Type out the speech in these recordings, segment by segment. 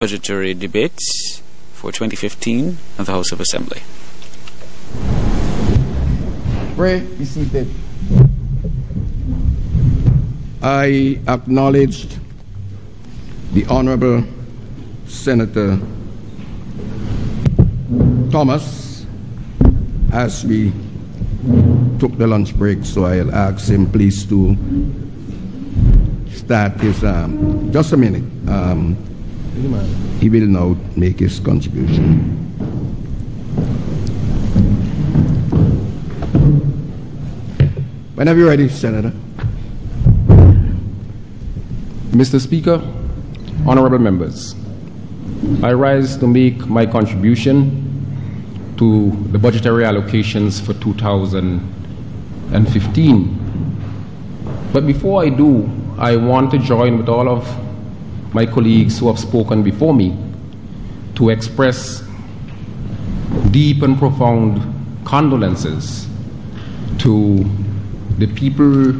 budgetary debates for 2015 of the House of Assembly. Pray, be seated. I acknowledged the Honorable Senator Thomas as we took the lunch break, so I'll ask him please to start his, just a minute. He will now make his contribution. Whenever you're ready, Senator. Mr. Speaker, honorable members, I rise to make my contribution to the budgetary allocations for 2015. But before I do, I want to join with all of my colleagues who have spoken before me to express deep and profound condolences to the people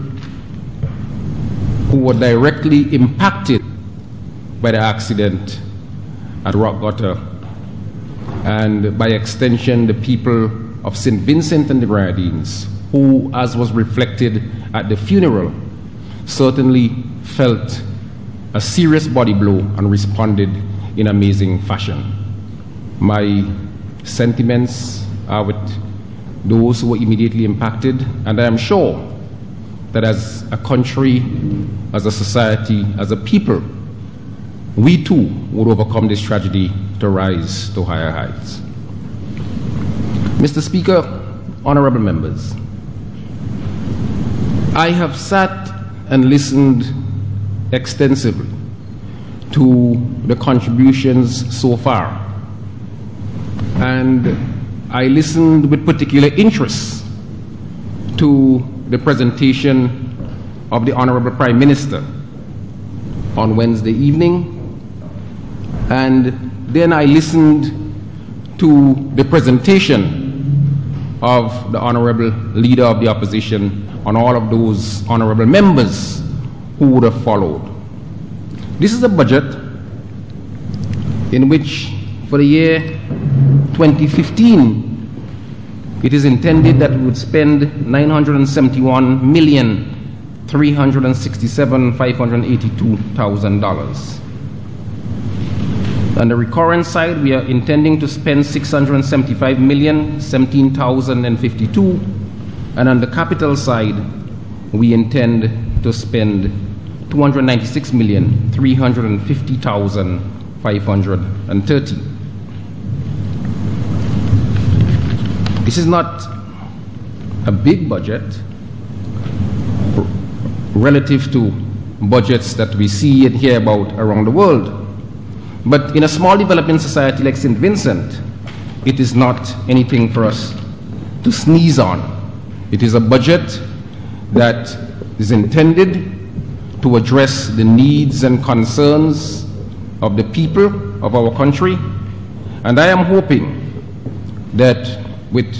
who were directly impacted by the accident at Rock Gutter, and by extension the people of St. Vincent and the Grenadines, who, as was reflected at the funeral, certainly felt a serious body blow and responded in amazing fashion. My sentiments are with those who were immediately impacted, and I am sure that as a country, as a society, as a people, we too would overcome this tragedy to rise to higher heights. Mr. Speaker, honorable members, I have sat and listened extensively to the contributions so far, and I listened with particular interest to the presentation of the Honorable Prime Minister on Wednesday evening, and then I listened to the presentation of the Honorable Leader of the Opposition on all of those honorable members who would have followed. This is a budget in which, for the year 2015, it is intended that we would spend $971,367,582. On the recurrent side, we are intending to spend $675,017,052, and on the capital side, we intend to spend $296,350,530. This is not a big budget relative to budgets that we see and hear about around the world. But in a small developing society like St. Vincent, it is not anything for us to sneeze on. It is a budget that is intended to address the needs and concerns of the people of our country. And I am hoping that with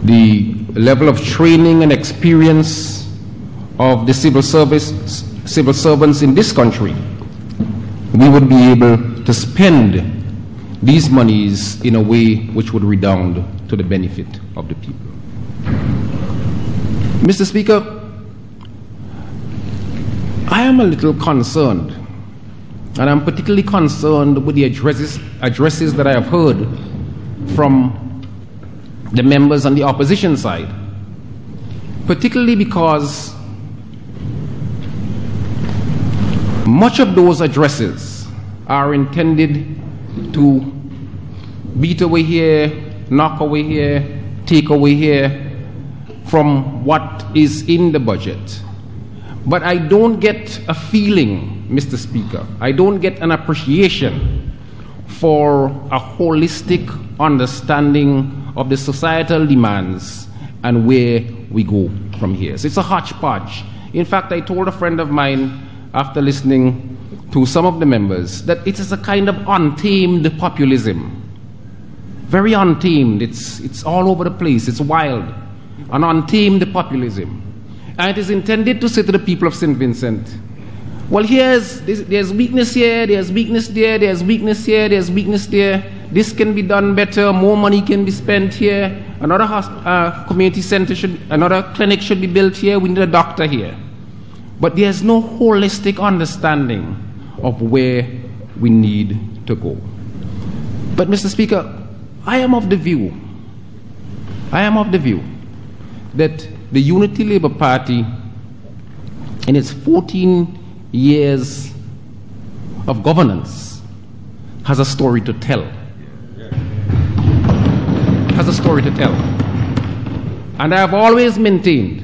the level of training and experience of the civil servants in this country, we would be able to spend these monies in a way which would redound to the benefit of the people. Mr. Speaker, I am a little concerned, and I'm particularly concerned with the addresses that I have heard from the members on the opposition side, particularly because much of those addresses are intended to beat away here, knock away here, take away here from what is in the budget. But I don't get a feeling, Mr. Speaker, I don't get an appreciation for a holistic understanding of the societal demands and where we go from here. So it's a hodgepodge. In fact, I told a friend of mine after listening to some of the members that it is a kind of untamed populism. Very untamed. It's all over the place. It's wild. An untamed populism. And it is intended to say to the people of St. Vincent, well, there's weakness here, there's weakness there, there's weakness here, there's weakness there. This can be done better, more money can be spent here. Another community center another clinic should be built here, we need a doctor here. But there's no holistic understanding of where we need to go. But Mr. Speaker, I am of the view that the Unity Labour Party, in its 14 years of governance, has a story to tell. Has a story to tell. And I have always maintained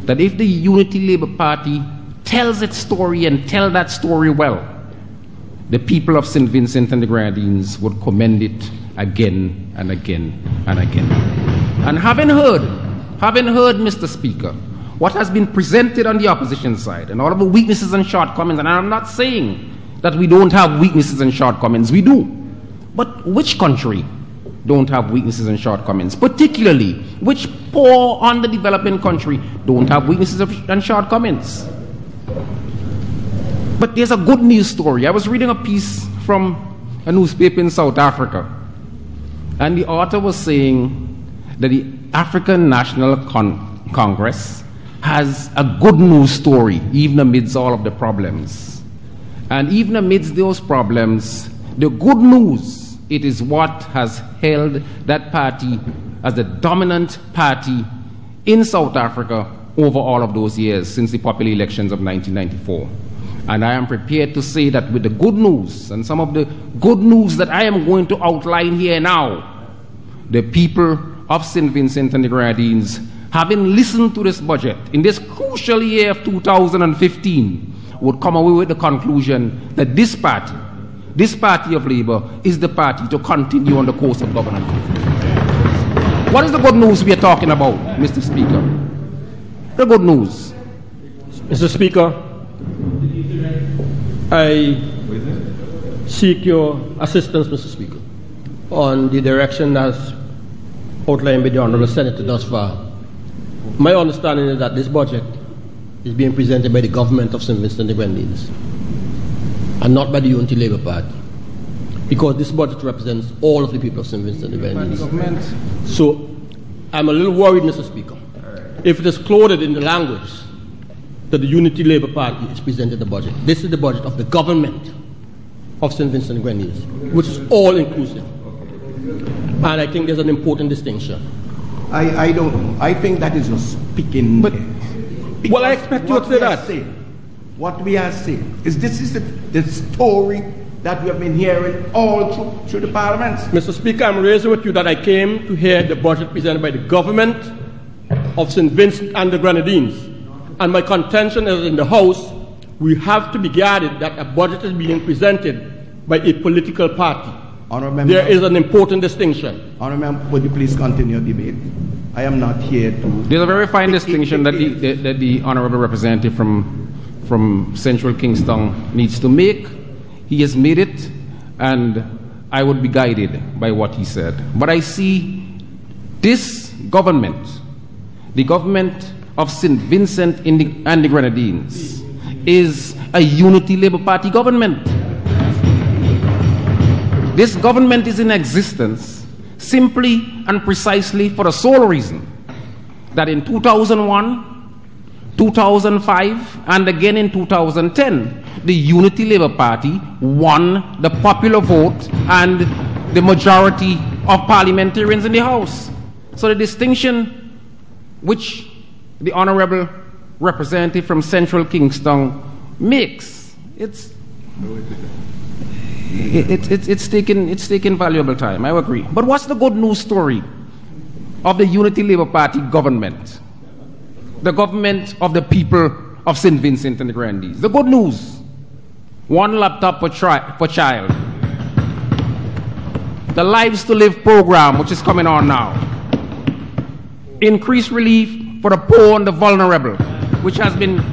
that if the Unity Labour Party tells its story and tell that story well, the people of St. Vincent and the Grenadines would commend it again and again and again. And having heard, Mr. Speaker, what has been presented on the opposition side and all of the weaknesses and shortcomings, and I'm not saying that we don't have weaknesses and shortcomings, we do. But which country don't have weaknesses and shortcomings? Particularly, which poor, underdeveloping country don't have weaknesses and shortcomings? But there's a good news story. I was reading a piece from a newspaper in South Africa, and the author was saying that the African National Congress has a good news story, even amidst all of the problems. And even amidst those problems, the good news, it is what has held that party as the dominant party in South Africa over all of those years since the popular elections of 1994. And I am prepared to say that with the good news, and some of the good news that I am going to outline here now, the people of St. Vincent and the Grenadines, having listened to this budget in this crucial year of 2015, would come away with the conclusion that this party of Labour, is the party to continue on the course of governance. What is the good news we are talking about, Mr. Speaker? The good news. Mr. Speaker, I seek your assistance, Mr. Speaker, on the direction as outlined by the Honourable Senator thus far. My understanding is that this budget is being presented by the government of St. Vincent and the Grenadines and not by the Unity Labour Party, because this budget represents all of the people of St. Vincent and the Grenadines. So I'm a little worried, Mr. Speaker, if it is clothed in the language that the Unity Labour Party is presenting the budget. This is the budget of the government of St. Vincent and the Grenadines, which is all inclusive. And I think there's an important distinction. I don't know. I think that is just speaking. But well, I expect you to say that. What we are saying is this is the story that we have been hearing all through the parliaments. Mr. Speaker, I'm raising with you that I came to hear the budget presented by the government of St. Vincent and the Grenadines. And my contention is in the House, we have to be guarded that a budget is being presented by a political party. There is an important distinction. Honourable Member, would you please continue your debate? I am not here to... There's a very fine distinction that the Honourable Representative from Central Kingston needs to make. He has made it, and I would be guided by what he said. But I see this government, the government of St. Vincent and the Grenadines, is a Unity Labour Party government. This government is in existence simply and precisely for the sole reason that in 2001, 2005, and again in 2010, the Unity Labour Party won the popular vote and the majority of parliamentarians in the House. So the distinction which the Honourable Representative from Central Kingston makes, it's taken valuable time, I agree. But what's the good news story of the Unity Labour Party government? The government of the people of St. Vincent and the Grenadines. The good news: one laptop per child. The Lives to Live program, which is coming on now. Increased relief for the poor and the vulnerable, which has been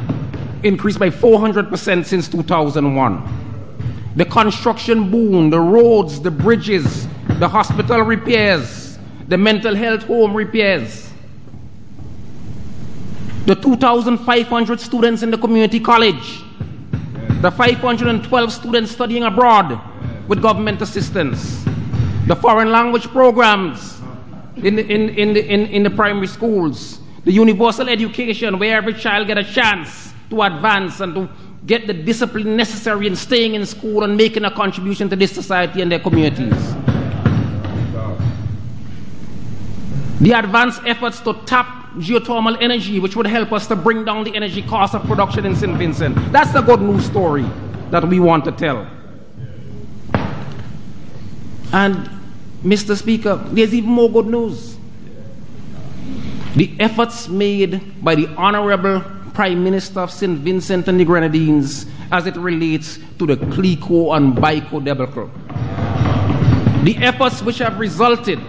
increased by 400% since 2001. The construction boom, the roads, the bridges, the hospital repairs, the mental health home repairs. The 2,500 students in the community college the 512 students studying abroad with government assistance, the foreign language programs in the primary schools, the universal education where every child get a chance to advance and to get the discipline necessary in staying in school and making a contribution to this society and their communities. The advanced efforts to tap geothermal energy, which would help us to bring down the energy cost of production in St. Vincent. That's the good news story that we want to tell. And, Mr. Speaker, there's even more good news. The efforts made by the Honorable Prime Minister of St. Vincent and the Grenadines as it relates to the CLICO and BICO debacle. The efforts which have resulted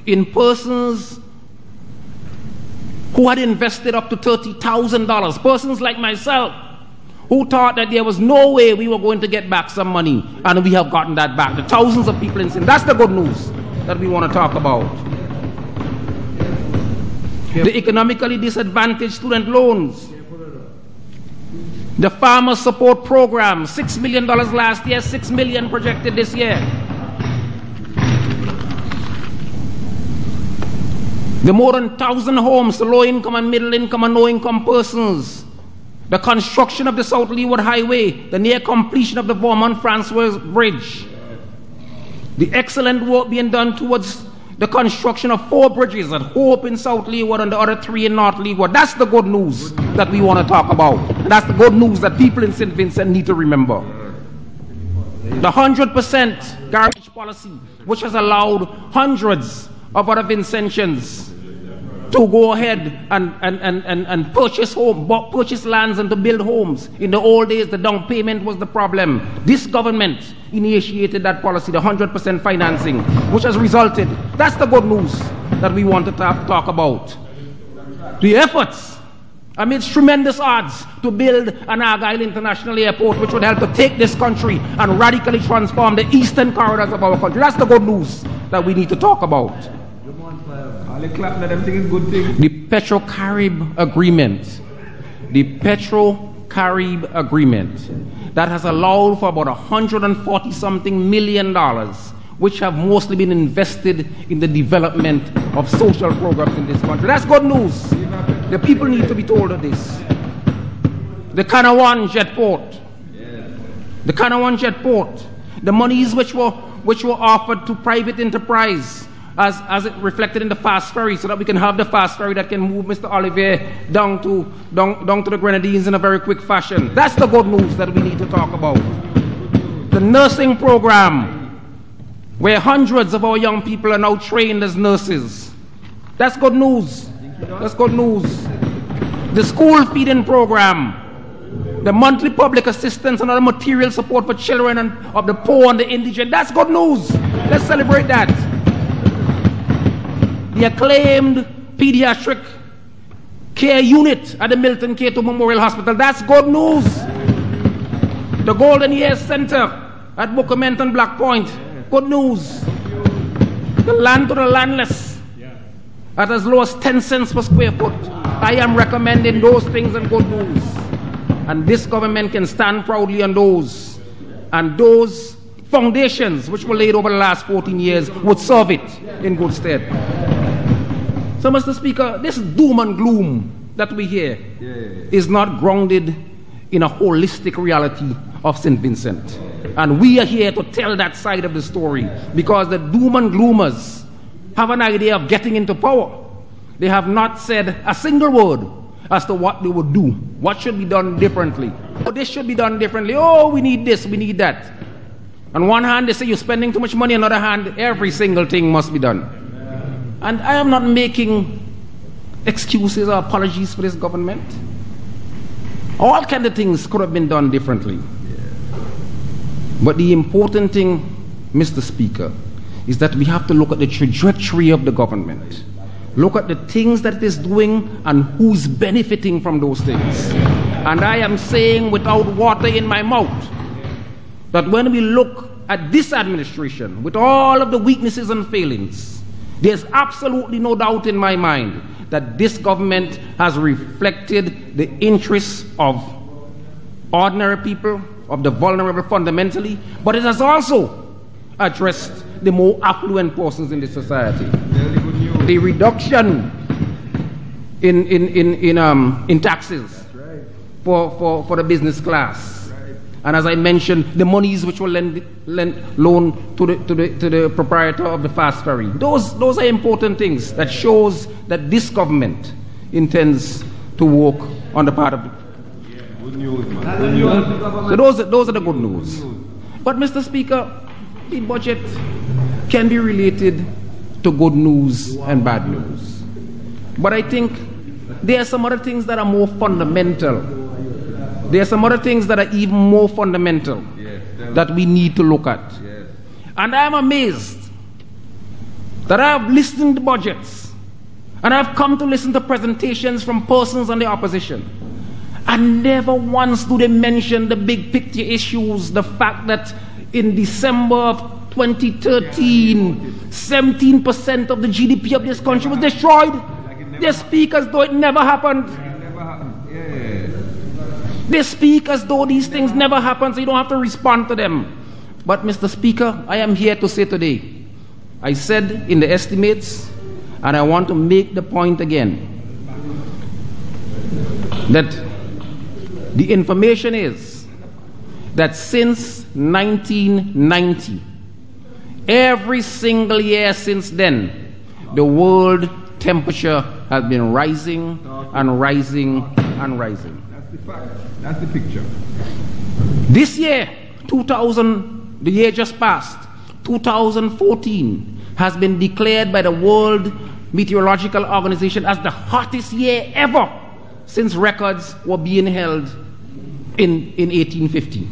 in persons who had invested up to $30,000, persons like myself, who thought that there was no way we were going to get back some money, and we have gotten that back. The thousands of people in St. That's the good news that we want to talk about. The economically disadvantaged student loans, the farmer support program, $6 million last year, $6 million projected this year. The more than 1,000 homes to low-income and middle-income and no-income persons. The construction of the South Leeward Highway, the near completion of the Vermont-Francois Bridge. The excellent work being done towards the construction of 4 bridges at Hope in South Leeward and the other 3 in North Leeward. That's the good news that we want to talk about. And that's the good news that people in St. Vincent need to remember. The 100% garbage policy, which has allowed hundreds of other Vincentians to go ahead and purchase lands and to build homes. In the old days, the down payment was the problem. This government initiated that policy, the 100% financing, which has resulted. That's the good news that we want to talk about. The efforts amidst tremendous odds to build an Argyle International Airport, which would help to take this country and radically transform the eastern corridors of our country. That's the good news that we need to talk about. The Petro-Carib Agreement. The Petro-Carib Agreement that has allowed for about $140-something million, which have mostly been invested in the development of social programs in this country. That's good news. The people need to be told of this. The Kanawha Jetport. The Kanawha Jetport. The monies which were offered to private enterprise as it reflected in the fast ferry, so that we can have the fast ferry that can move Mr. Olivier down to the Grenadines in a very quick fashion. That's the good news that we need to talk about. The nursing program, where hundreds of our young people are now trained as nurses. That's good news. That's good news. The school feeding program, the monthly public assistance and other material support for children of the poor and the indigent. That's good news. Let's celebrate that. The acclaimed pediatric care unit at the Milton Cato Memorial Hospital. That's good news. The Golden Years Center at Bookament and Black Point. Good news. The land to the landless at as low as 10 cents per square foot. I am recommending those things and good news. And this government can stand proudly on those. And those foundations which were laid over the last 14 years would serve it in good stead. So, Mr. Speaker, this doom and gloom that we hear is not grounded in a holistic reality of St. Vincent. And we are here to tell that side of the story, because the doom and gloomers have an idea of getting into power. They have not said a single word as to what they would do, what should be done differently. Oh, this should be done differently. Oh, we need this, we need that. On one hand, they say you're spending too much money. On the other hand, every single thing must be done. And I am not making excuses or apologies for this government. All kinds of things could have been done differently. But the important thing, Mr. Speaker, is that we have to look at the trajectory of the government. Look at the things that it is doing and who's benefiting from those things. And I am saying without water in my mouth that when we look at this administration, with all of the weaknesses and failings, there's absolutely no doubt in my mind that this government has reflected the interests of ordinary people, of the vulnerable fundamentally, but it has also addressed the more affluent persons in the society. The reduction in taxes for the business class. And as I mentioned, the monies which will loan to the proprietor of the fast ferry. Those are important things that shows that this government intends to work on the part of the... Good news, man. So those are the good news. But Mr. Speaker, the budget can be related to good news and bad news. But I think there are some other things that are more fundamental. There are some other things that are even more fundamental that we need to look at. Yes. And I am amazed that I have listened to budgets and I have come to listen to presentations from persons on the opposition. And never once do they mention the big picture issues, the fact that in December of 2013, 17% of the GDP of this country was destroyed. They speak as though it never happened. They speak as though these things never happen, so you don't have to respond to them. But Mr. Speaker, I am here to say today, I said in the estimates, and I want to make the point again, that the information is that since 1990, every single year since then, the world temperature has been rising and rising and rising. That's the fact. That's the picture. This year, the year just passed, 2014, has been declared by the World Meteorological Organization as the hottest year ever since records were being held in 1850.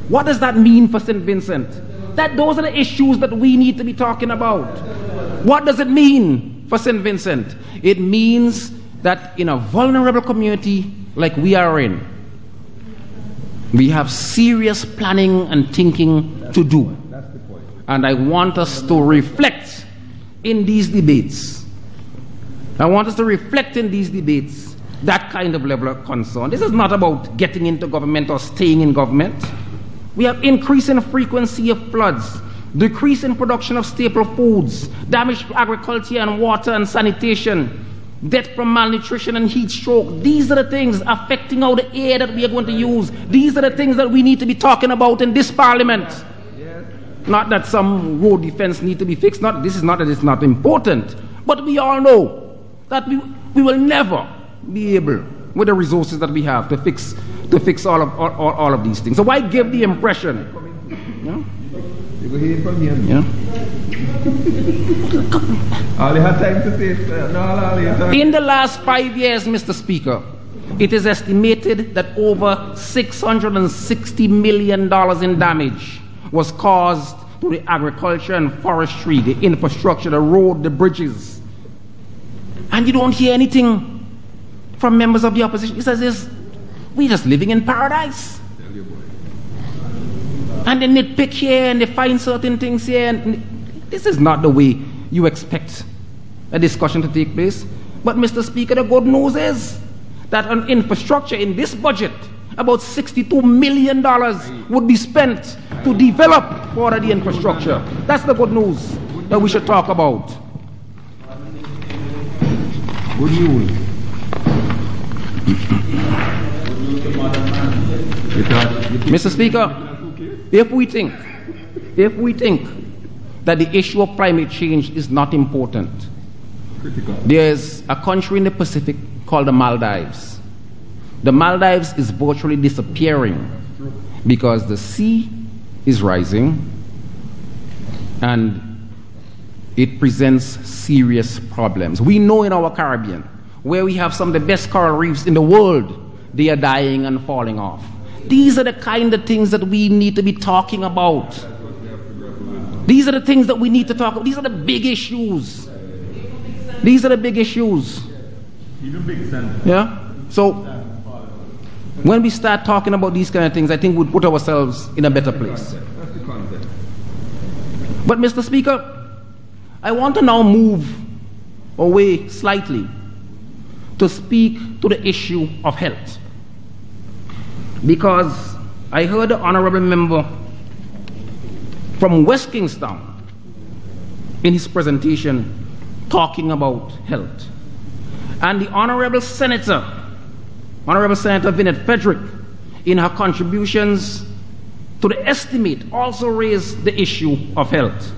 What does that mean for St. Vincent? Those are the issues that we need to be talking about. What does it mean for St. Vincent? It means that in a vulnerable community like we are in, we have serious planning and thinking to do. That's the point. And I want us to reflect in these debates. I want us to reflect in these debates that kind of level of concern. This is not about getting into government or staying in government. We have increasing frequency of floods, decrease in production of staple foods, damage to agriculture and water and sanitation, death from malnutrition and heat stroke. These are the things affecting our air that we are going to use. These are the things that we need to be talking about in this parliament. Yes. Not that some road defense need to be fixed. This is not that it's not important. But we all know that we will never be able, with the resources that we have, to fix all of these things. So why give the impression? Yeah? You go hear from him. Yeah. All you have time to say, no, in the last 5 years, Mr. Speaker, it is estimated that over $660 million in damage was caused to the agriculture and forestry, the infrastructure, the road, the bridges. And you don't hear anything from members of the opposition. It says we're just living in paradise. And they nitpick here and they find certain things here. And this is not the way you expect a discussion to take place. But Mr. Speaker, the good news is that on infrastructure in this budget, about $62 million would be spent to develop further the infrastructure. That's the good news that we should talk about. Good news. Mr. Speaker, if we think that the issue of climate change is not important, there's a country in the Pacific called the Maldives. The Maldives is virtually disappearing because the sea is rising and it presents serious problems. We know in our Caribbean, where we have some of the best coral reefs in the world, they are dying and falling off. These are the kind of things that we need to be talking about. These are the things that we need to talk about. These are the big issues. These are the big issues. Yeah? So, when we start talking about these kind of things, I think we'll put ourselves in a better place. But Mr. Speaker, I want to now move away slightly to speak to the issue of health. Because I heard the honorable member from West Kingstown in his presentation talking about health. And the Honorable Senator Vinette Frederick, in her contributions to the estimate, also raised the issue of health.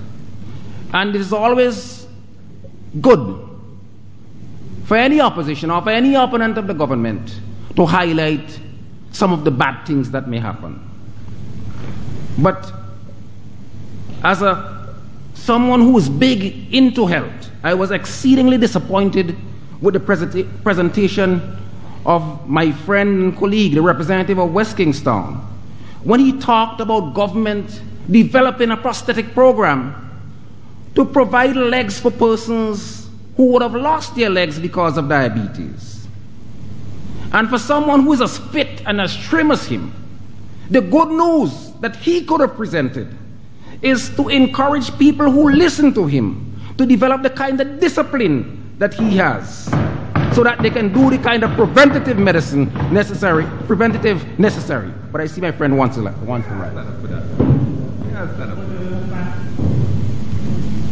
And it is always good for any opposition or for any opponent of the government to highlight some of the bad things that may happen. But as someone who is big into health, I was exceedingly disappointed with the presentation of my friend and colleague, the representative of West Kingstown, when he talked about government developing a prosthetic program to provide legs for persons who would have lost their legs because of diabetes. And for someone who is as fit and as trim as him, the good news that he could have presented is to encourage people who listen to him to develop the kind of discipline that he has, so that they can do the kind of preventative necessary. But I see my friend wants to write.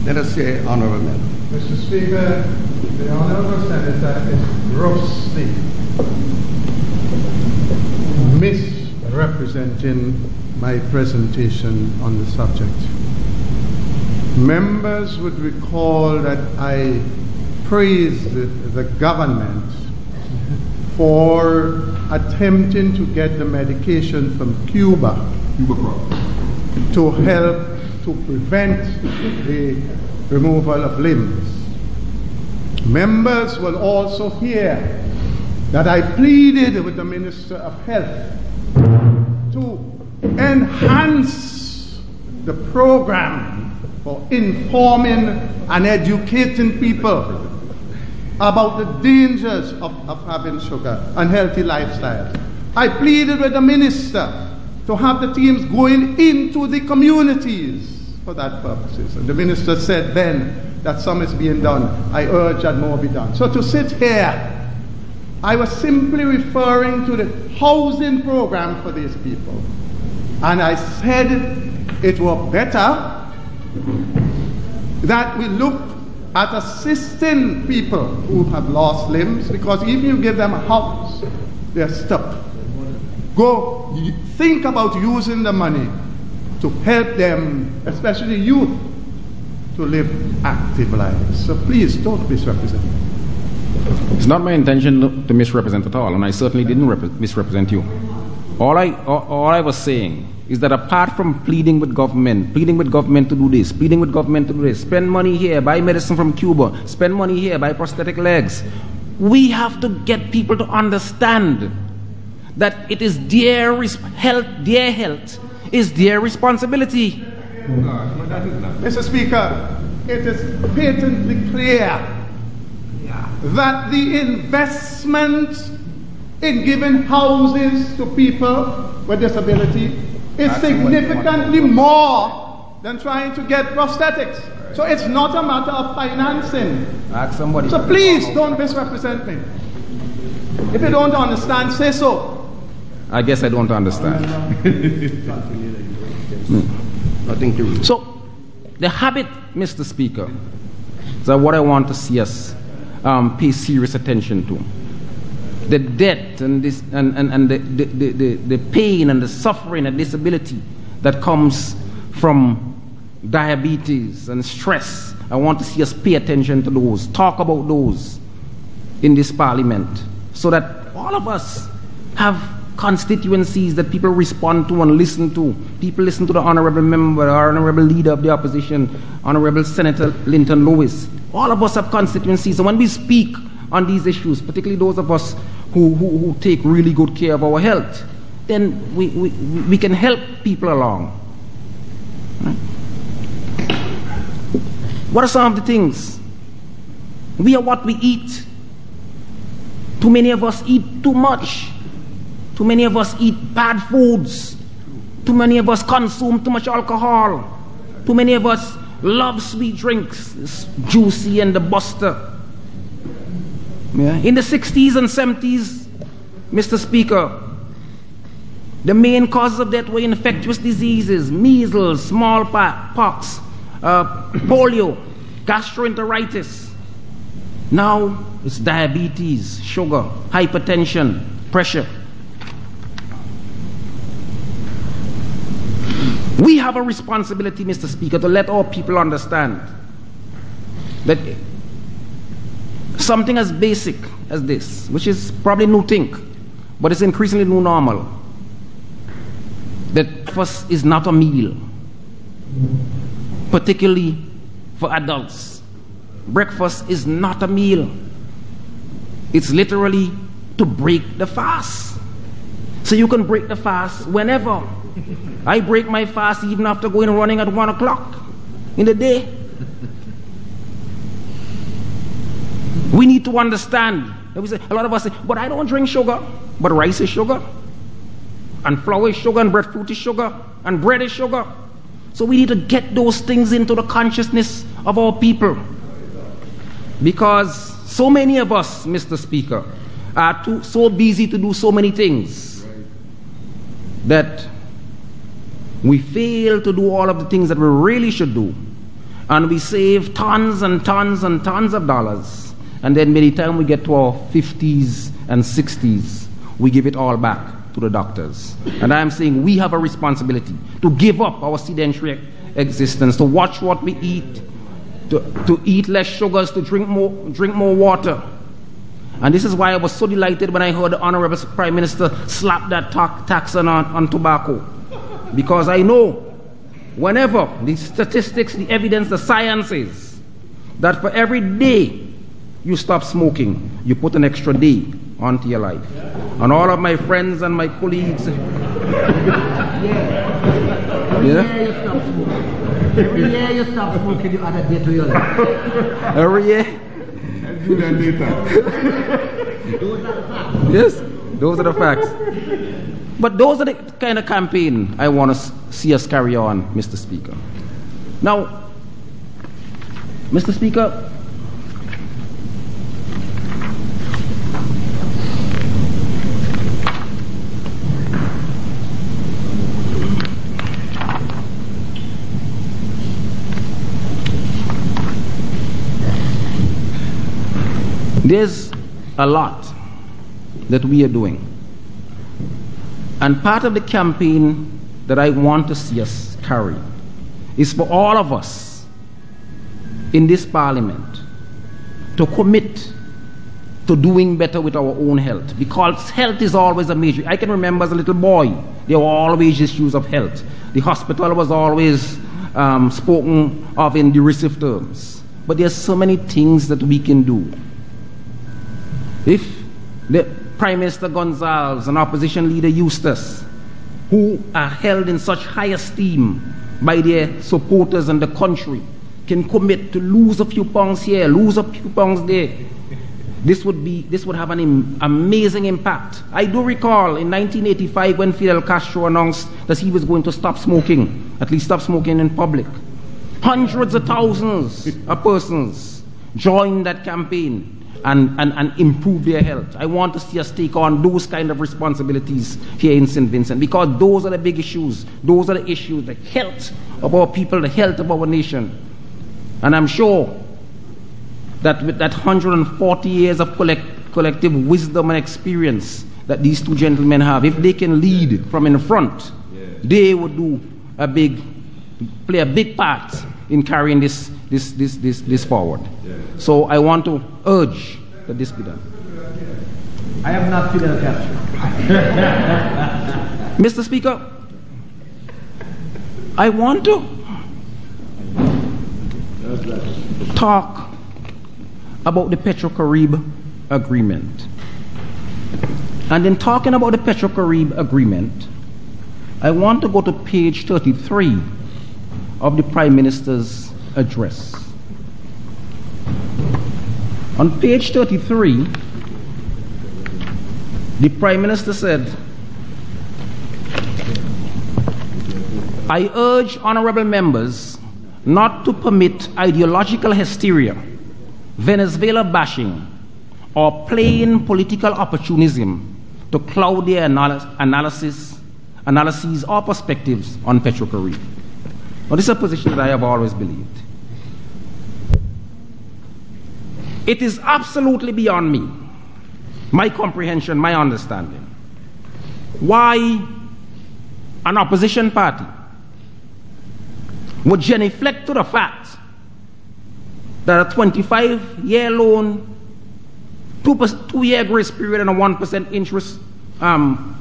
Let us say, Honorable Member. Mr. Speaker, the Honorable Senator is grossly misrepresenting my presentation on the subject. Members would recall that I praised the government for attempting to get the medication from Cuba to help to prevent the removal of limbs. Members will also hear that I pleaded with the Minister of Health to enhance the program for informing and educating people about the dangers of having sugar and healthy lifestyles. I pleaded with the minister to have the teams going into the communities for that purposes. And the minister said then that some is being done. I urge that more be done. So to sit here, I was simply referring to the housing program for these people. And I said it were better that we look at assisting people who have lost limbs, because even if you give them a house, they're stuck. Go think about using the money to help them, especially youth, to live active lives. So please don't misrepresent. It's not my intention to misrepresent at all, and I certainly didn't misrepresent you. All I was saying is that apart from pleading with government to do this, pleading with government to do this, spend money here, buy medicine from Cuba, spend money here, buy prosthetic legs, we have to get people to understand that it is their health is their responsibility. Mr. Speaker, it is patently clear that the investment in giving houses to people with disability is significantly more than trying to get prosthetics. So it's not a matter of financing. So please don't misrepresent me. If you don't understand, say so. I guess I don't understand. Nothing to read. So the habit, Mr. Speaker, is what I want to see us pay serious attention to. The death and this and the pain and the suffering and disability that comes from diabetes and stress. I want to see us pay attention to those, talk about those in this parliament, so that all of us have constituencies that people respond to and listen to. People listen to the honorable member, our honorable leader of the opposition, Honorable Senator Linton Lewis. All of us have constituencies, and when we speak on these issues, particularly those of us who take really good care of our health, then we can help people along. Right? What are some of the things? We are what we eat. Too many of us eat too much. Too many of us eat bad foods. Too many of us consume too much alcohol. Too many of us love sweet drinks, it's juicy and the buster. Yeah. In the 60s and 70s, Mr. Speaker, The main causes of death were infectious diseases, measles, smallpox, polio, gastroenteritis. Now it's diabetes, sugar, hypertension, pressure. We have a responsibility, Mr. Speaker, to let our people understand that something as basic as this, which is probably new thing, but it's increasingly new normal, that breakfast is not a meal, particularly for adults. Breakfast is not a meal. It's literally to break the fast. So you can break the fast whenever. I break my fast even after going running at 1 o'clock in the day. We need to understand. A lot of us say, but I don't drink sugar. But rice is sugar, and flour is sugar, and breadfruit is sugar, and bread is sugar. So we need to get those things into the consciousness of our people. Because so many of us, Mr. Speaker, are so busy to do so many things that we fail to do all of the things that we really should do. And we save tons and tons and tons of dollars. And then by the time we get to our 50s and 60s, we give it all back to the doctors. And I'm saying we have a responsibility to give up our sedentary existence, to watch what we eat, to eat less sugars, to drink more water. And this is why I was so delighted when I heard the Honorable Prime Minister slap that tax on tobacco. Because I know whenever the statistics, the evidence, the science is that for every day you stop smoking, you put an extra day onto your life. And all of my friends and my colleagues, Every year you stop smoking, you add a day to your life. Every year? Those are the facts. Yes, those are the facts. But those are the kind of campaign I want to see us carry on, Mr. Speaker. Now, Mr. Speaker, there's a lot that we are doing. And part of the campaign that I want to see us carry is for all of us in this parliament to commit to doing better with our own health. Because health is always a major. I can remember as a little boy, there were always issues of health. The hospital was always spoken of in derisive terms. But there's so many things that we can do. If the Prime Minister Gonzalez and Opposition Leader Eustace, who are held in such high esteem by their supporters and the country, can commit to lose a few pounds here, lose a few pounds there, this would have an amazing impact. I do recall in 1985 when Fidel Castro announced that he was going to stop smoking, at least stop smoking in public. Hundreds of thousands of persons joined that campaign and improve their health. I want to see us take on those kind of responsibilities here in St. Vincent, because those are the big issues. Those are the issues, the health of our people, the health of our nation. And I'm sure that with that 140 years of collective wisdom and experience that these two gentlemen have, if they can lead from in front, they would play a big part in carrying this forward. So I want to urge that this be done. I am not Fidel Castro. Mr. Speaker, I want to talk about the Petro-Carib agreement. And in talking about the Petro-Carib agreement, I want to go to page 33 of the Prime Minister's address. On page 33, the Prime Minister said, I urge honorable members not to permit ideological hysteria, Venezuela bashing, or plain political opportunism to cloud their analysis analyses or perspectives on Petrocarib. Now, this is a position that I have always believed. It is absolutely beyond me, my comprehension, my understanding, why an opposition party would genuflect to the fact that a 25-year loan, 2-year grace period and a 1% interest on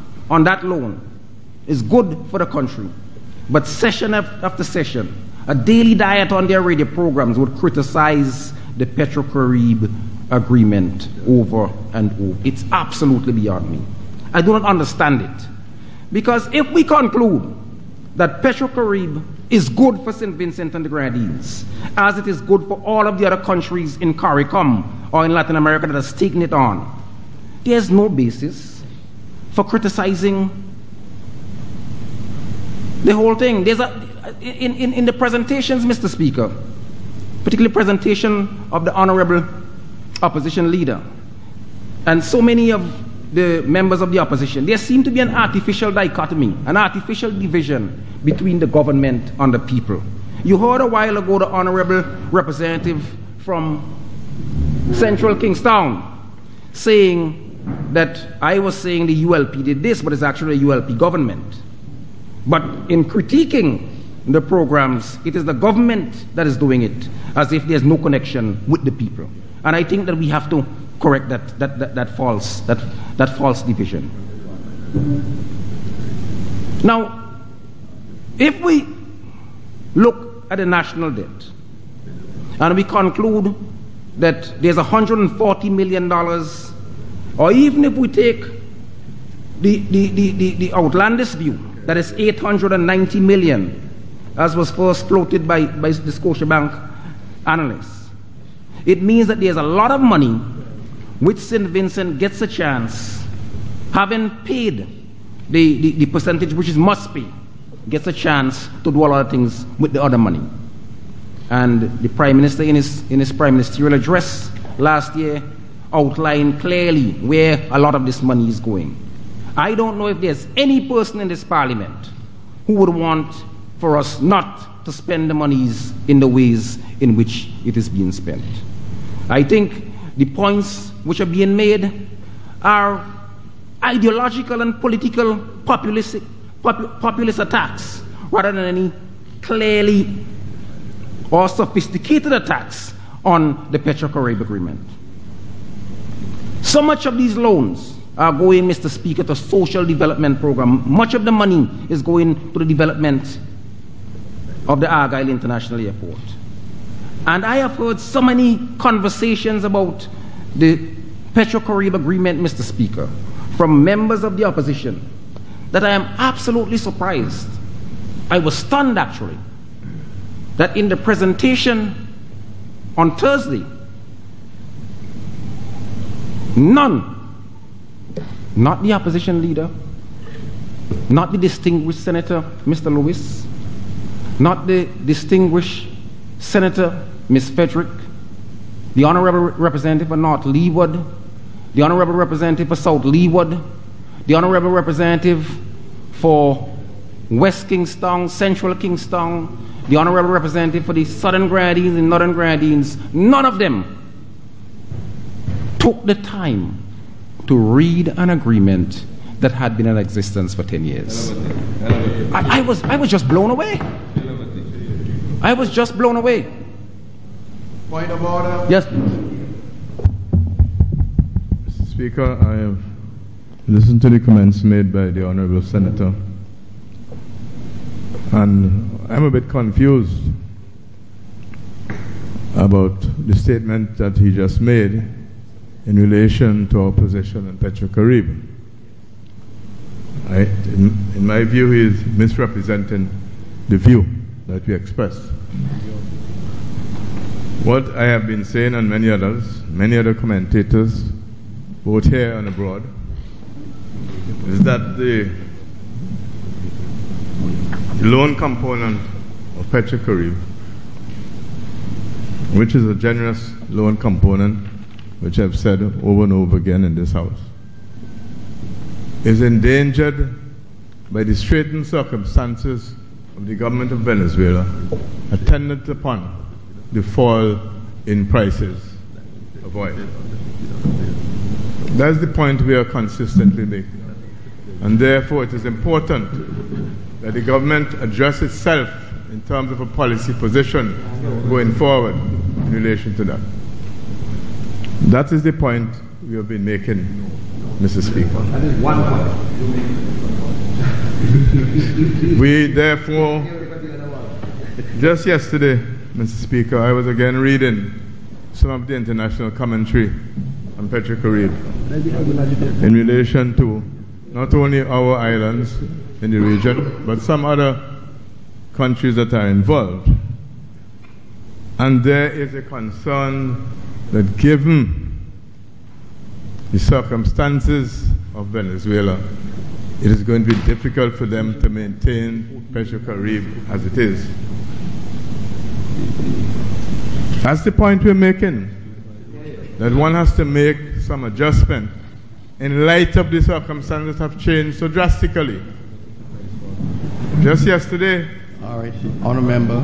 that loan is good for the country. But session after session, a daily diet on their radio programs would criticize the Petrocarib agreement over and over. It's absolutely beyond me. I do not understand it. Because if we conclude that Petrocarib is good for St. Vincent and the Grenadines, as it is good for all of the other countries in CARICOM or in Latin America that has taken it on, there's no basis for criticizing the whole thing. There's in the presentations, Mr. Speaker, particularly presentation of the Honorable Opposition Leader, and so many of the members of the opposition, there seemed to be an artificial dichotomy, an artificial division between the government and the people. You heard a while ago the Honorable Representative from Central Kingstown saying that I was saying the ULP did this, but it's actually the ULP government. But in critiquing the programs, it is the government that is doing it, as if there's no connection with the people. And I think that we have to correct that false division. Now, if we look at the national debt and we conclude that there's $140 million, or even if we take the outlandish view that is $890 million, as was first floated by the Scotiabank analysts, it means that there's a lot of money which St. Vincent gets a chance, having paid the percentage which is must pay, gets a chance to do a lot of things with the other money. And the Prime Minister in his Prime Ministerial address last year outlined clearly where a lot of this money is going. I don't know if there's any person in this Parliament who would want for us not to spend the monies in the ways in which it is being spent. I think the points which are being made are ideological and political populist attacks rather than any clearly or sophisticated attacks on the Petrocarib agreement. So much of these loans are going, Mr. Speaker, to social development program. Much of the money is going to the development of the Argyle International Airport. And I have heard so many conversations about the Petrocarib agreement, Mr. Speaker, from members of the opposition that I am absolutely surprised. I was stunned, actually, that in the presentation on Thursday, none, not the opposition leader, not the distinguished Senator, Mr. Lewis, not the distinguished Senator, Ms. Frederick, the Honorable Representative for North Leeward, the Honorable Representative for South Leeward, the Honorable Representative for West Kingstown, Central Kingstown, the Honorable Representative for the Southern Grenadines and Northern Grenadines, none of them took the time to read an agreement that had been in existence for 10 years. I was just blown away. I was just blown away. Point of order. Yes. Mr. Speaker, I have listened to the comments made by the Honorable Senator, and I'm a bit confused about the statement that he just made in relation to our position on Petrocarib. In my view, he is misrepresenting the view that we expressed. What I have been saying, and many other commentators, both here and abroad, is that the loan component of Petrocarib, which is a generous loan component, which I've said over and over again in this House, is endangered by the straitened circumstances of the government of Venezuela attendant upon the fall in prices of oil. That's the point we are consistently making. And therefore it is important that the government address itself in terms of a policy position going forward in relation to that. That is the point we have been making, Mr. Speaker. That is one point. We therefore, just yesterday, Mr. Speaker, I was again reading some of the international commentary on Petrocarib in relation to not only our islands in the region, but some other countries that are involved. And there is a concern that given the circumstances of Venezuela, it is going to be difficult for them to maintain Petrocarib as it is. That's the point we're making, that one has to make some adjustment in light of the circumstances that have changed so drastically. Just yesterday, all right, honourable member.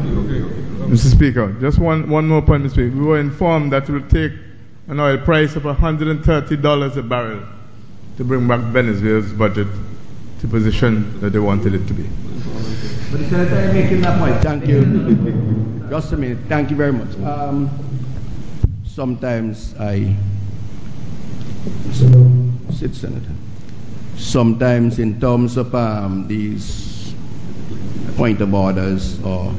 Mr. Speaker, just one more point, Mr. Speaker. We were informed that it will take an oil price of $130 a barrel to bring back Venezuela's budget to position that they wanted it to be. But the Senator is making that point. Thank you. Just a minute. Thank you very much. Sometimes sit, Senator. Sometimes in terms of these point of orders or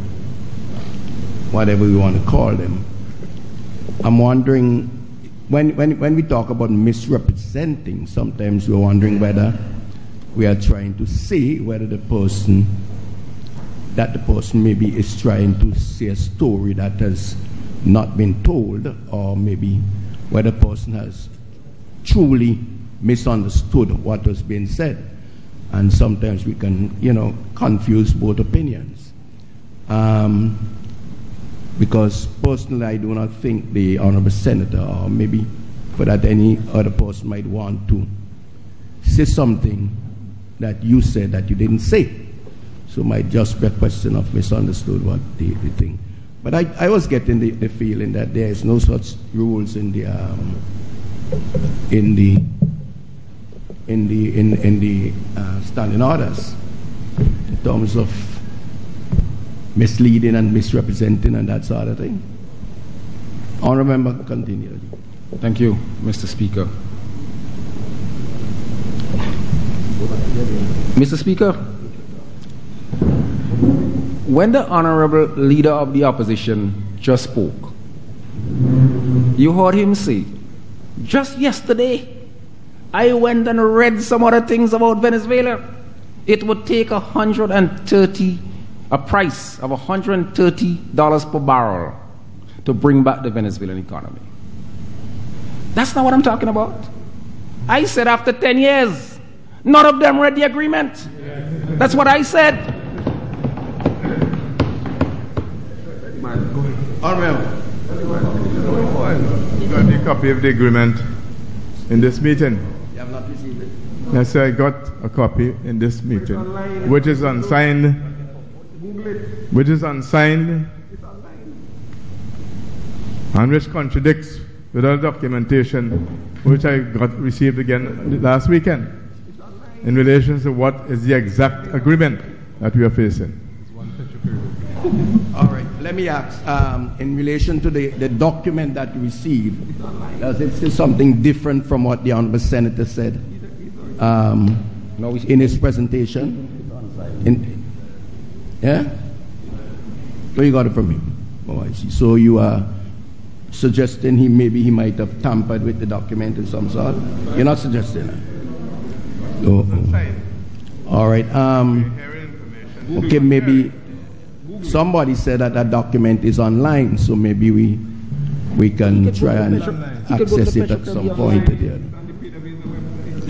whatever we want to call them, I'm wondering, when we talk about misrepresenting, sometimes we're wondering whether we are trying to say whether the person maybe is trying to say a story that has not been told, or maybe whether the person has truly misunderstood what was being said. And sometimes we can, confuse both opinions. Because personally, I do not think the Honourable Senator, or maybe for that any other person might want to say something that you said that you didn't say. So might just be a question of misunderstood what the thing. But I was getting the feeling that there is no such rules in the standing orders in terms of misleading and misrepresenting and that sort of thing. Honourable member, continue. Thank you, Mr. Speaker. Mr. Speaker, when the Honourable Leader of the Opposition just spoke, you heard him say, just yesterday, I went and read some other things about Venezuela. It would take a price of $130 per barrel to bring back the Venezuelan economy. That's not what I'm talking about. I said after 10 years, none of them read the agreement. That's what I said. Honourable, you got the copy of the agreement in this meeting? you have not received it? Yes, sir, I got a copy in this meeting, which is unsigned. Which is unsigned, and which contradicts with other documentation which I received again last weekend in relation to what is the exact agreement that we are facing. All right, let me ask, in relation to the document that you received, does it say something different from what the Honourable Senator said in his presentation? Yeah? Where you got it from him? Oh, I see. So you are suggesting maybe he might have tampered with the document of some sort? You're not suggesting that? Oh. All right. Okay, maybe somebody said that document is online, so maybe we can try and access it at some point.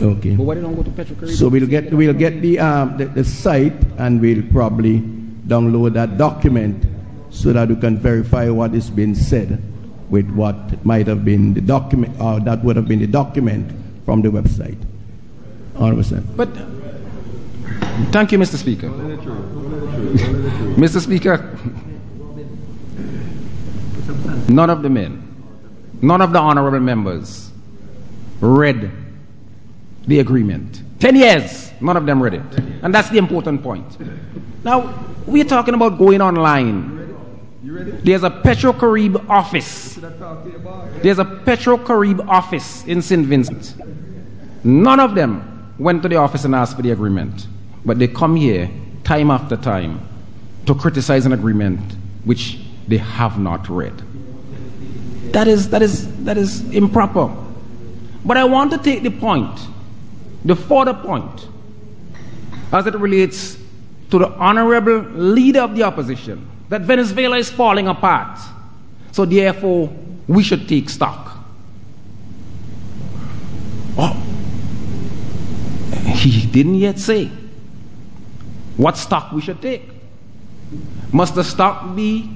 Okay. So we'll get the site, and we'll probably download that document so that we can verify what is being said with what might have been the document, or that would have been the document from the website. 100%. But Thank you, Mr. Speaker. Mr. Speaker, none of the men, none of the honorable members read the agreement. 10 years, none of them read it. And that's the important point. Now, we're talking about going online. There's a Petro-Carib office. There's a Petro-Carib office in St. Vincent. None of them went to the office and asked for the agreement. But they come here time after time to criticize an agreement which they have not read. That is improper. But I want to take the point, the further point, as it relates to the honorable leader of the opposition, that Venezuela is falling apart. So therefore, we should take stock. Oh, he didn't yet say what stock we should take. Must the stock be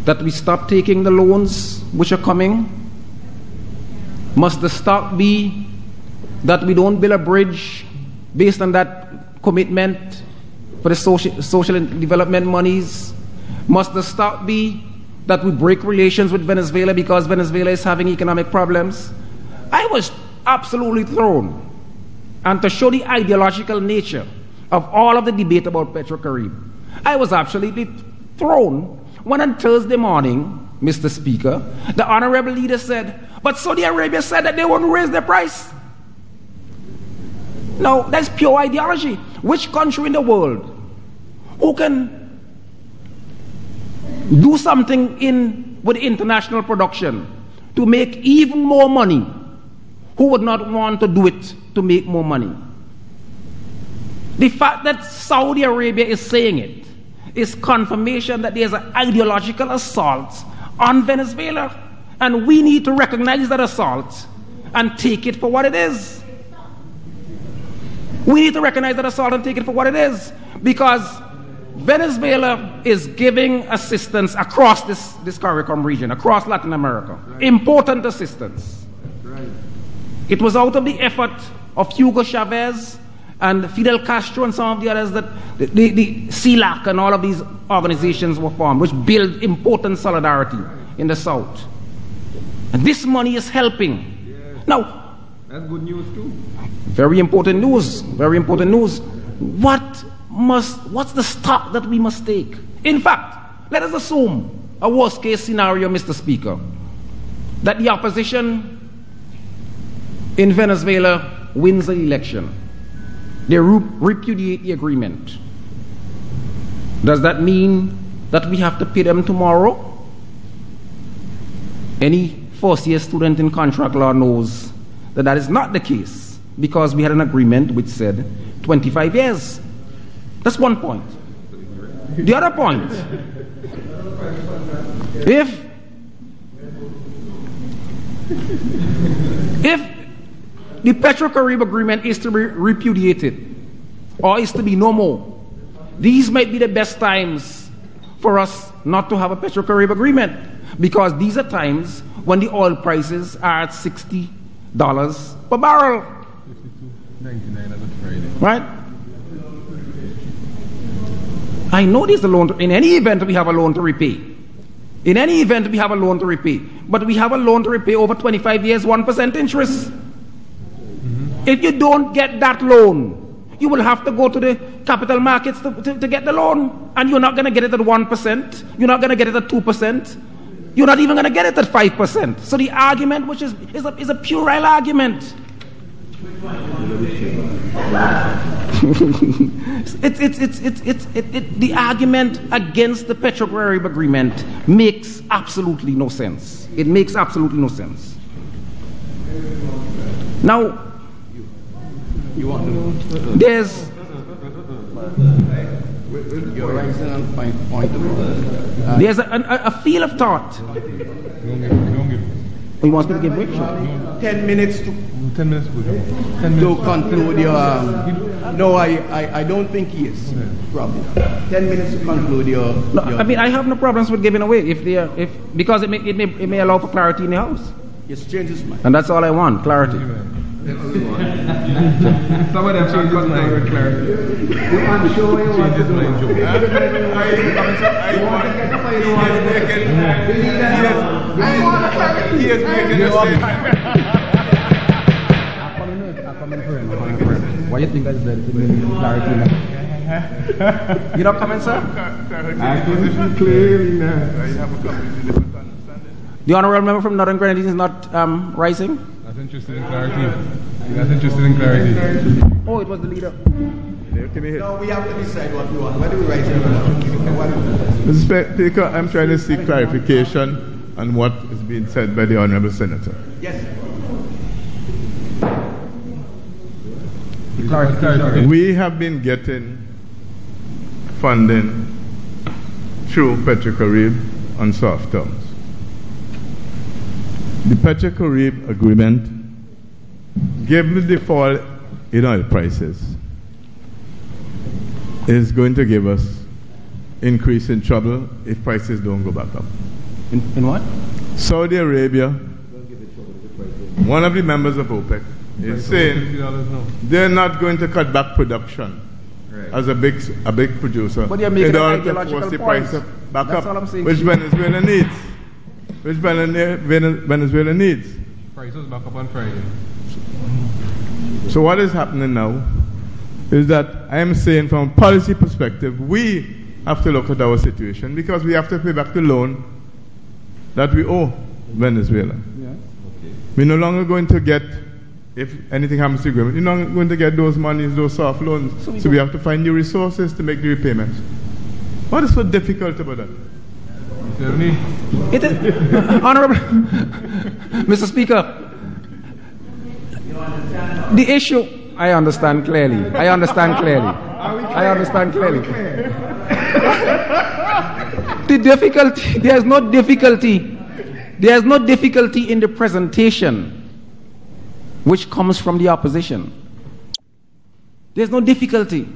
that we stop taking the loans which are coming? Must the stock be that we don't build a bridge based on that commitment for the social development monies? Must the stock be that we break relations with Venezuela because Venezuela is having economic problems? I was absolutely thrown. And to show the ideological nature of all of the debate about Petro-Carib, I was absolutely thrown when on Thursday morning, Mr. Speaker, the honorable leader said, but Saudi Arabia said that they wouldn't raise their price. No, that's pure ideology. Which country in the world who can do something with international production to make even more money, who would not want to do it to make more money? The fact that Saudi Arabia is saying it is confirmation that there's an ideological assault on Venezuela, and we need to recognize that assault and take it for what it is. We need to recognize that assault and take it for what it is, because Venezuela is giving assistance across this CARICOM region, across Latin America. Right. Important assistance. Right. It was out of the effort of Hugo Chavez and Fidel Castro and some of the others that the CELAC and all of these organizations were formed, which build important solidarity in the South. And this money is helping. Yes. Now, that's good news too. Very important news. Very important news. What's the stock that we must take? In fact, let us assume a worst case scenario, Mr. Speaker, that the opposition in Venezuela wins the election. They repudiate the agreement. Does that mean that we have to pay them tomorrow? Any first-year student in contract law knows that that is not the case, because we had an agreement which said 25 years. That's one point. The other point, if the Petro-Carib agreement is to be repudiated or is to be no more, these might be the best times for us not to have a Petro-Carib agreement, because these are times when the oil prices are at $60 per barrel. 99 as a Friday. Right? I know there's a loan. In any event, we have a loan to repay. In any event, we have a loan to repay. But we have a loan to repay over 25 years, 1% interest. Mm-hmm. If you don't get that loan, you will have to go to the capital markets to get the loan. And you're not going to get it at 1%. You're not going to get it at 2%. You're not even going to get it at 5%. So the argument, which is a puerile argument. The argument against the Petro-Carib agreement makes absolutely no sense. It makes absolutely no sense. Now, there's there's a field of thought. He wants me to give way? 10 minutes to conclude your... no, I don't think he is. Probably not. 10 minutes to conclude your... No, I mean, I have no problems with giving away because it may allow for clarity in the House. Yes, change his mind. And that's all I want, clarity. Some of them change his mind with clarity. You want to show you want to do. He is making a statement. Why do you think that's the clarity now? You're not coming, sir? I can clearly now. The honourable member from Northern Grenadines is not rising? That's interested in clarity. That's interested in clarity. Oh, it was the leader. No, we have to decide what we want. Where do we write it? Mr. Speaker, I'm trying to seek clarification on what is being said by the Honourable Senator. Yes. We have been getting funding through Petrocarib on soft terms. The Petrocarib agreement, given the fall in oil prices, is going to give us increase in trouble if prices don't go back up. In what? Saudi Arabia, one of the members of OPEC, is saying they're not going to cut back production as a big producer in order to force the price back up, which Venezuela needs. Which Venezuela needs. Prices back up on Friday. So what is happening now is that I am saying from a policy perspective, we have to look at our situation because we have to pay back the loan that we owe Venezuela. Yeah. Okay. We're no longer going to get, if anything happens to the agreement, you're not going to get those monies, those soft loans. So we have to find new resources to make the repayments. What is so difficult about that? It is, Honorable Mr. Speaker, the issue, I understand clearly. I understand clearly. The difficulty, there's no difficulty in the presentation which comes from the opposition. There's no difficulty.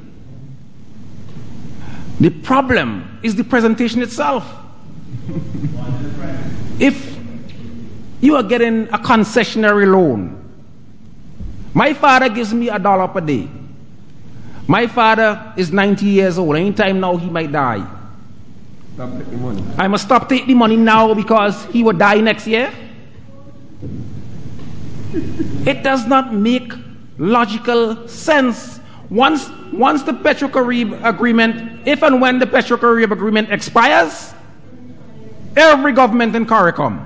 The problem is the presentation itself. If you are getting a concessionary loan, my father gives me $1 per day. My father is 90 years old. Anytime now he might die. Stop taking the money. I must stop taking the money now because he will die next year. It does not make logical sense. Once the Petrocarib agreement, if and when the Petrocarib agreement expires, every government in CARICOM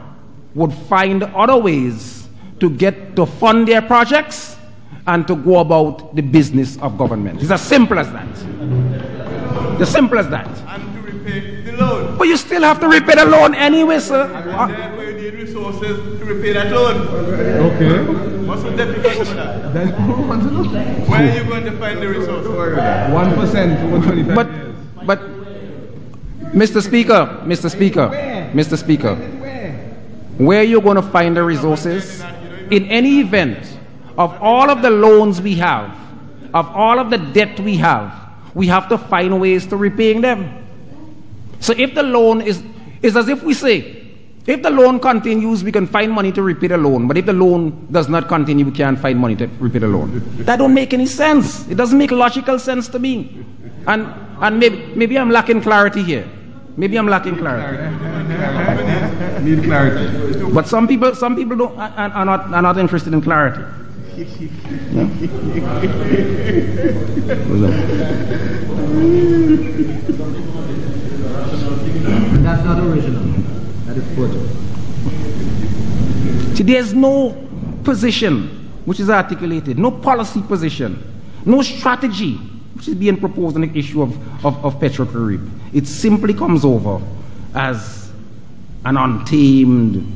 would find other ways to fund their projects and to go about the business of government. It's as simple as that. As simple as that. And to repay the loan. But you still have to repay the loan anyway, sir. And therefore you need resources to repay that loan. Okay. What's so difficult about that? Then who wants to know? Where are you going to find the resources? 1% over 25 years. But Mr. Speaker, where are you going to find the resources? In any event, of all of the loans we have, of all of the debt we have to find ways to repaying them. So if the loan is as if we say, if the loan continues, we can find money to repay the loan. But if the loan does not continue, we can't find money to repay the loan. That don't make any sense. It doesn't make logical sense to me. And maybe I'm lacking clarity here. Maybe I'm lacking clarity. Need clarity. But some people don't are not interested in clarity. That's not original. That is photo. See, there's no position which is articulated, no policy position, no strategy which is being proposed on the issue of Petrocarib. It simply comes over as an untamed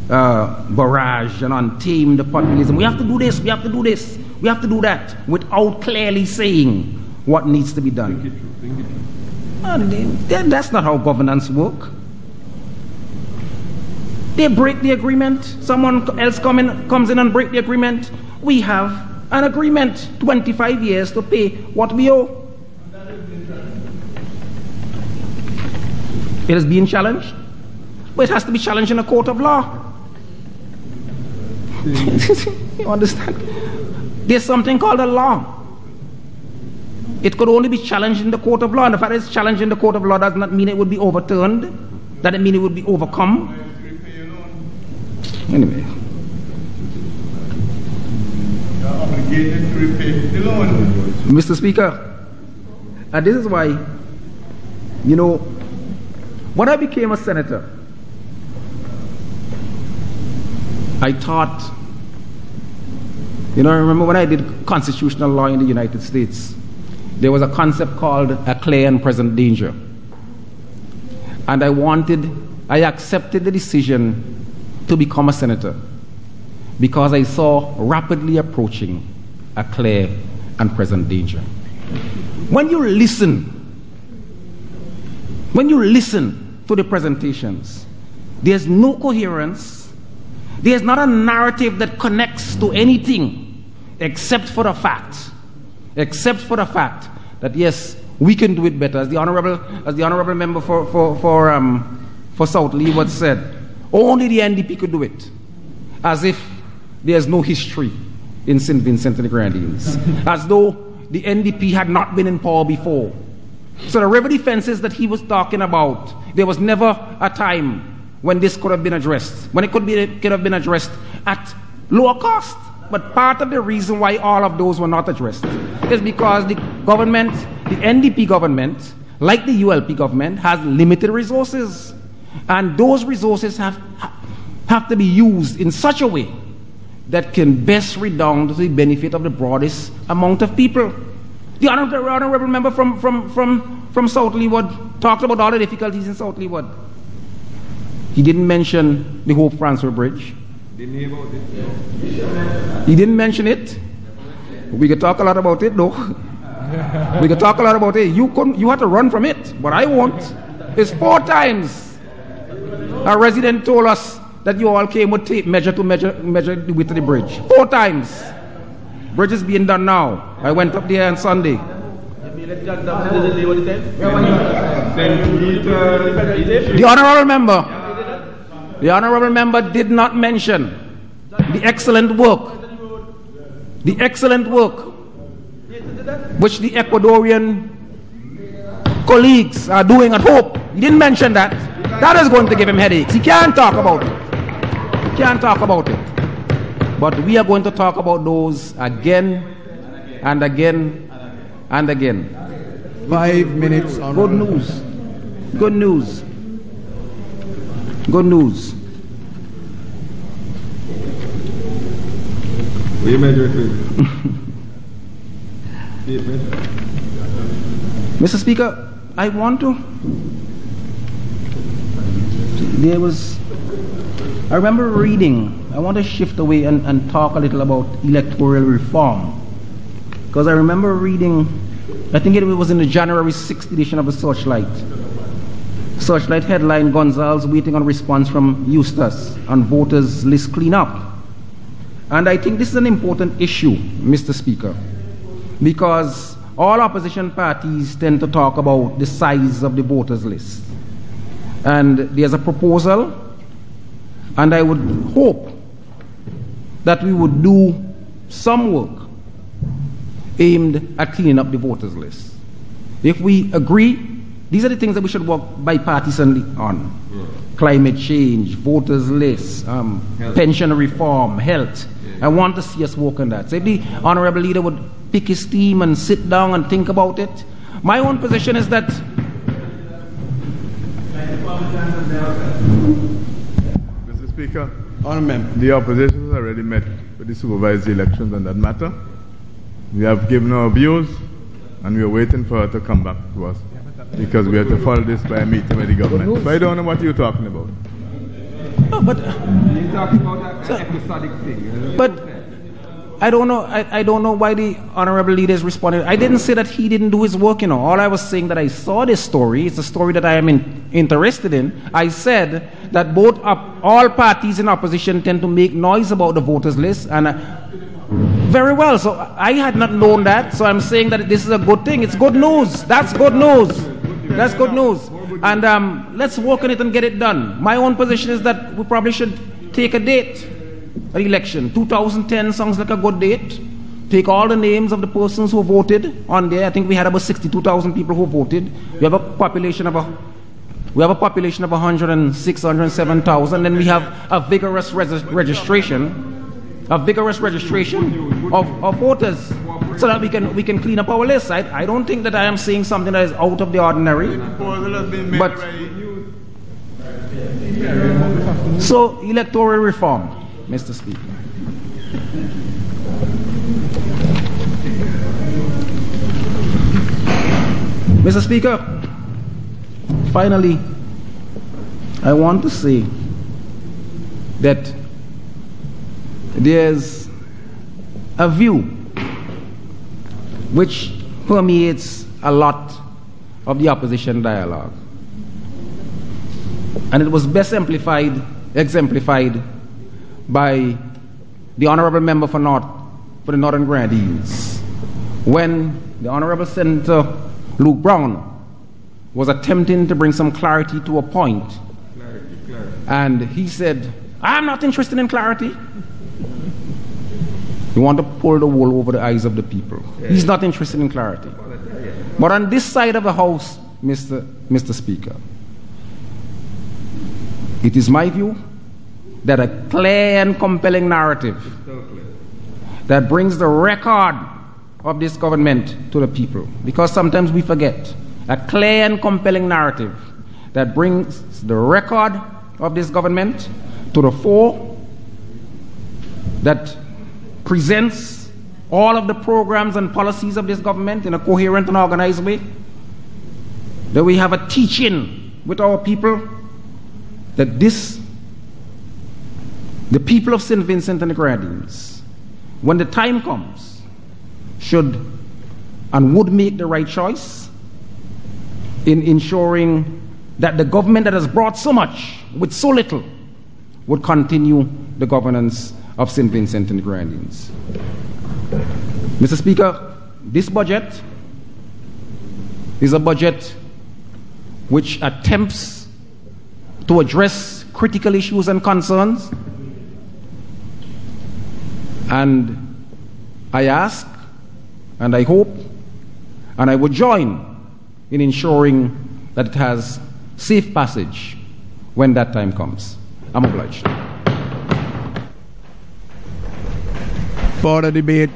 barrage, an untamed populism. We have to do this, we have to do this, we have to do that, without clearly saying what needs to be done. Think it through. That's not how governance works. They break the agreement, someone else comes in and break the agreement. We have an agreement, 25 years to pay what we owe. It is being challenged, but it has to be challenged in a court of law. You understand? There's something called a law. It could only be challenged in the court of law, and the fact that it's challenged in the court of law does not mean it would be overturned. Doesn't mean it would be overcome. Anyway. Mr. Speaker, and this is why, you know, when I became a senator, I thought, you know, I remember when I did constitutional law in the United States, there was a concept called a clear and present danger. And I accepted the decision to become a senator because I saw rapidly approaching a clear and present danger. When you listen to the presentations, there's no coherence. There's not a narrative that connects to anything except for the fact that yes, we can do it better. As the honorable member for South Leeward said, only the NDP could do it. As if there's no history in St. Vincent and the Grenadines. As though the NDP had not been in power before. So the river defenses that he was talking about, there was never a time when this could have been addressed. When it could have been addressed at lower cost. But part of the reason why all of those were not addressed is because the government, the NDP government, like the ULP government, has limited resources. And those resources have to be used in such a way that can best redound to the benefit of the broadest amount of people. The honorable member from South Leeward talked about all the difficulties in South Leeward. He didn't mention the Hope Transfer Bridge. Didn't hear about it. He didn't mention it. We could talk a lot about it, though. We could talk a lot about it. You had to run from it, but I won't. It's 4 times a resident told us that you all came with tape measure the width of the bridge. 4 times. Bridge is being done now. I went up there on Sunday. The honorable member did not mention the excellent work which the Ecuadorian colleagues are doing at Hope. He didn't mention that. That is going to give him headaches. He can't talk about it. But we are going to talk about those again and again and again. 5 minutes. Good news. Good news. Good news. Will you measure it? Mr. Speaker, I want to. I remember reading, I want to shift away and talk a little about electoral reform. Because I remember reading, I think it was in the January 6th edition of the Searchlight. Searchlight headline, Gonzalez waiting on response from Eustace on voters list cleanup. And I think this is an important issue, Mr. Speaker, because all opposition parties tend to talk about the size of the voters list. And there's a proposal, and I would hope that we would do some work aimed at cleaning up the voters list. If we agree, these are the things that we should work bipartisanly on. Yeah. Climate change, voters list, pension reform, health. Yeah. I want to see us work on that. So if the honorable leader would pick his team and sit down and think about it. My own position is that Mr. Speaker, the opposition has already met with the supervised elections on that matter. We have given our views and we are waiting for her to come back to us because we have to follow this by a meeting with the government. But I don't know what you're talking about. No, but you're talking about that episodic thing. But I don't know. I don't know why the honorable leader is responding. I didn't say that he didn't do his work. All I was saying that I saw this story. It's a story that I am interested in. I said that all parties in opposition tend to make noise about the voters list, and very well. So I had not known that. So I'm saying that this is a good thing. It's good news. That's good news. That's good news. And let's work on it and get it done. My own position is that we probably should take a date an election. 2010 sounds like a good date. Take all the names of the persons who voted on there. I think we had about 62,000 people who voted. We have a population of 106, 107,000. Then we have a vigorous registration of voters, so that we can clean up our list. I don't think that I am saying something that is out of the ordinary. But so electoral reform, Mr. Speaker. Mr. Speaker, finally, I want to say that there's a view which permeates a lot of the opposition dialogue. And it was best exemplified by the Honorable Member for the Northern Grenadines, when the Honorable Senator Luke Brown was attempting to bring some clarity to a point. And he said, I'm not interested in clarity. You want to pull the wool over the eyes of the people. He's not interested in clarity. But on this side of the House, Mr. Speaker, it is my view that a clear and compelling narrative that brings the record of this government to the people, because sometimes we forget, a clear and compelling narrative that brings the record of this government to the fore, that presents all of the programs and policies of this government in a coherent and organized way, that we have a teaching with our people that the people of St. Vincent and the Grenadines, when the time comes, should and would make the right choice in ensuring that the government that has brought so much with so little would continue the governance of St. Vincent and the Grenadines. Mr. Speaker, this budget is a budget which attempts to address critical issues and concerns, and I ask and I hope and I would join in ensuring that it has safe passage when that time comes. I'm obliged. For the debate.